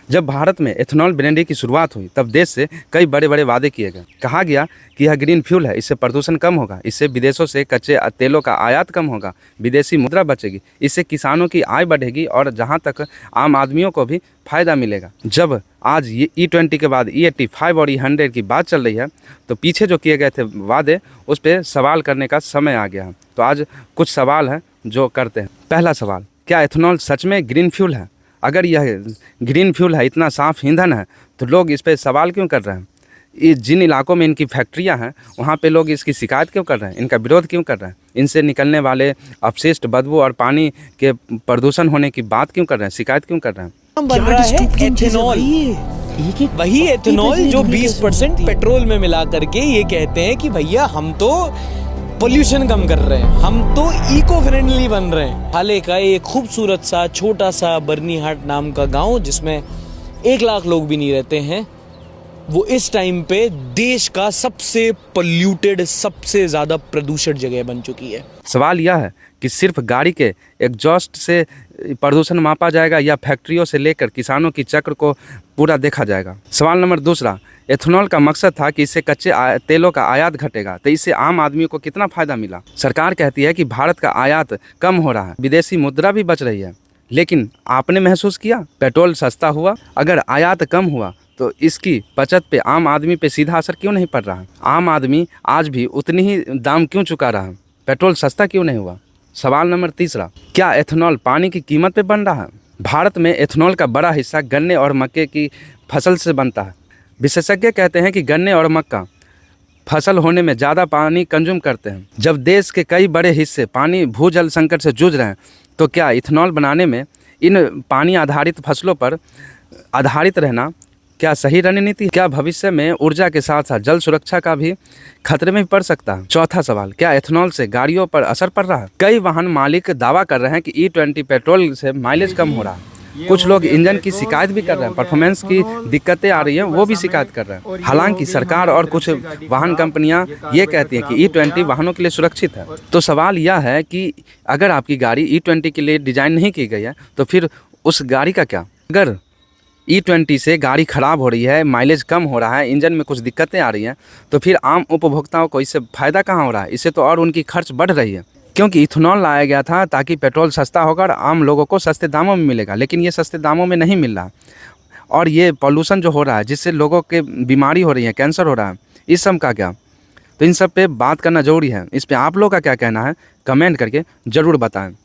जब भारत में ethanol branding की शुरुआत हुई तब देश से कई बड़े बड़े वादे किए गए। कहा गया कि यह ग्रीन फ्यूल है, इससे प्रदूषण कम होगा, इससे विदेशों से कच्चे तेलों का आयात कम होगा, विदेशी मुद्रा बचेगी, इससे किसानों की आय बढ़ेगी और जहां तक आम आदमियों को भी फायदा मिलेगा। जब आज ये E20 के बाद E85 और E100 की बात चल रही है तो पीछे जो किए गए थे वादे उस पर सवाल करने का समय आ गया है। तो आज कुछ सवाल हैं जो करते हैं। पहला सवाल, क्या एथेनॉल सच में ग्रीन फ्यूल है? अगर यह ग्रीन फ्यूल है, इतना साफ ईंधन है, तो लोग इस पर सवाल क्यों कर रहे हैं? ये जिन इलाकों में इनकी फैक्ट्रियां हैं वहाँ पे लोग इसकी शिकायत क्यों कर रहे हैं, इनका विरोध क्यों कर रहे हैं? इनसे निकलने वाले अपशिष्ट, बदबू और पानी के प्रदूषण होने की बात क्यों कर रहे हैं, शिकायत क्यों कर रहे हैं? बन रहा है एथेनॉल, वही एथेनॉल जो 20% पेट्रोल में मिला करके ये कहते हैं कि भैया हम तो पोल्यूशन कम कर रहे हैं, हम तो इको फ्रेंडली बन रहे हैं। हाल का एक खूबसूरत सा छोटा सा बर्नीहाट नाम का गांव जिसमें 1 लाख लोग भी नहीं रहते हैं, वो इस टाइम पे देश का सबसे पोल्यूटेड, सबसे ज्यादा प्रदूषित जगह बन चुकी है। सवाल यह है कि सिर्फ गाड़ी के एग्जॉस्ट से प्रदूषण मापा जाएगा या फैक्ट्रियों से लेकर किसानों की चक्र को पूरा देखा जाएगा? सवाल नंबर दूसरा, एथेनॉल का मकसद था कि इससे कच्चे तेलों का आयात घटेगा, तो इससे आम आदमी को कितना फायदा मिला? सरकार कहती है कि भारत का आयात कम हो रहा है, विदेशी मुद्रा भी बच रही है, लेकिन आपने महसूस किया पेट्रोल सस्ता हुआ? अगर आयात कम हुआ तो इसकी बचत पे आम आदमी पे सीधा असर क्यों नहीं पड़ रहा है? आम आदमी आज भी उतनी ही दाम क्यों चुका रहा है? पेट्रोल सस्ता क्यों नहीं हुआ? सवाल नंबर तीसरा, क्या एथेनॉल पानी की कीमत पे बन रहा है? भारत में एथेनॉल का बड़ा हिस्सा गन्ने और मक्के की फसल से बनता है। विशेषज्ञ कहते हैं कि गन्ने और मक्का फसल होने में ज़्यादा पानी कंज्यूम करते हैं। जब देश के कई बड़े हिस्से पानी भूजल संकट से जूझ रहे हैं तो क्या इथेनॉल बनाने में इन पानी आधारित फसलों पर आधारित रहना क्या सही रणनीति? क्या भविष्य में ऊर्जा के साथ साथ जल सुरक्षा का भी खतरे में पड़ सकता है? चौथा सवाल, क्या एथेनॉल से गाड़ियों पर असर पड़ रहा है? कई वाहन मालिक दावा कर रहे हैं कि E20 पेट्रोल से माइलेज कम हो रहा है। कुछ लोग इंजन की शिकायत भी कर रहे हैं, परफॉर्मेंस की दिक्कतें आ रही हैं वो भी शिकायत कर रहे हैं। हालांकि सरकार और कुछ वाहन कंपनियां ये कहती हैं कि E20 वाहनों के लिए सुरक्षित है। तो सवाल यह है कि अगर आपकी गाड़ी E20 के लिए डिज़ाइन नहीं की गई है तो फिर उस गाड़ी का क्या? अगर E20 से गाड़ी ख़राब हो रही है, माइलेज कम हो रहा है, इंजन में कुछ दिक्कतें आ रही हैं, तो फिर आम उपभोक्ताओं को इससे फ़ायदा कहाँ हो रहा है? इससे तो और उनकी खर्च बढ़ रही है, क्योंकि इथेनॉल लाया गया था ताकि पेट्रोल सस्ता होगा और आम लोगों को सस्ते दामों में मिलेगा, लेकिन ये सस्ते दामों में नहीं मिल रहा। और ये पॉल्यूशन जो हो रहा है जिससे लोगों के बीमारी हो रही है, कैंसर हो रहा है, इस सब का क्या? तो इन सब पे बात करना ज़रूरी है। इस पर आप लोग का क्या कहना है? कमेंट करके ज़रूर बताएँ।